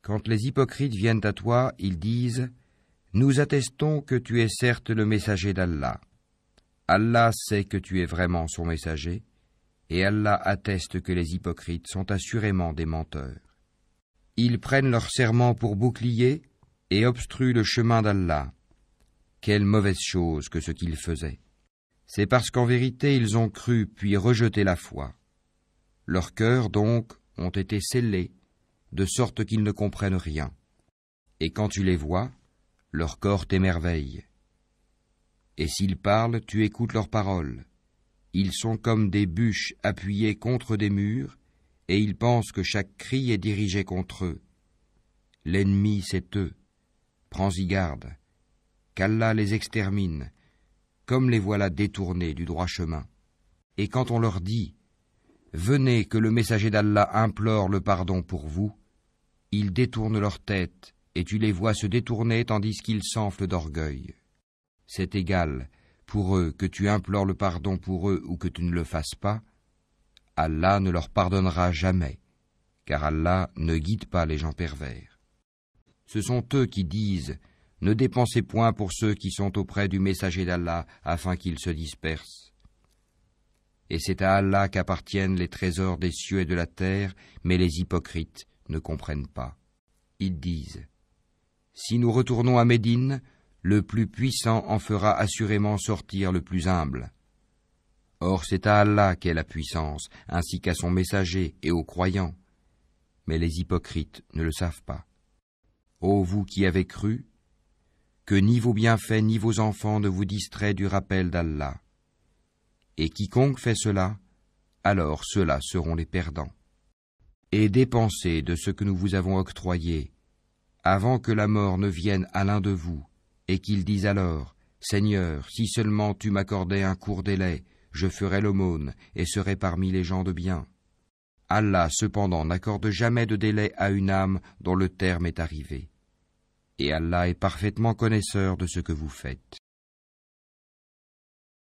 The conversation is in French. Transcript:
Quand les hypocrites viennent à toi, ils disent « Nous attestons que tu es certes le messager d'Allah. Allah sait que tu es vraiment son messager, et Allah atteste que les hypocrites sont assurément des menteurs. Ils prennent leur serment pour bouclier et obstruent le chemin d'Allah. Quelle mauvaise chose que ce qu'ils faisaient. C'est parce qu'en vérité ils ont cru puis rejeté la foi. Leurs cœurs donc ont été scellés, de sorte qu'ils ne comprennent rien. Et quand tu les vois, leur corps t'émerveille. Et s'ils parlent, tu écoutes leurs paroles. Ils sont comme des bûches appuyées contre des murs, et ils pensent que chaque cri est dirigé contre eux. L'ennemi, c'est eux. Prends-y garde. Qu'Allah les extermine, comme les voilà détournés du droit chemin. Et quand on leur dit « Venez que le messager d'Allah implore le pardon pour vous », ils détournent leur tête, et tu les vois se détourner tandis qu'ils s'enflent d'orgueil. C'est égal, pour eux, que tu implores le pardon pour eux ou que tu ne le fasses pas, Allah ne leur pardonnera jamais, car Allah ne guide pas les gens pervers. Ce sont eux qui disent « Ne dépensez point pour ceux qui sont auprès du messager d'Allah afin qu'ils se dispersent. » Et c'est à Allah qu'appartiennent les trésors des cieux et de la terre, mais les hypocrites ne comprennent pas. Ils disent « Si nous retournons à Médine, le plus puissant en fera assurément sortir le plus humble. Or c'est à Allah qu'est la puissance, ainsi qu'à son messager et aux croyants. Mais les hypocrites ne le savent pas. Ô vous qui avez cru, que ni vos bienfaits ni vos enfants ne vous distraient du rappel d'Allah. Et quiconque fait cela, alors ceux-là seront les perdants. Et dépensez de ce que nous vous avons octroyé, avant que la mort ne vienne à l'un de vous, et qu'il dise alors, « Seigneur, si seulement tu m'accordais un court délai, je ferais l'aumône et serais parmi les gens de bien. » Allah cependant n'accorde jamais de délai à une âme dont le terme est arrivé. Et Allah est parfaitement connaisseur de ce que vous faites.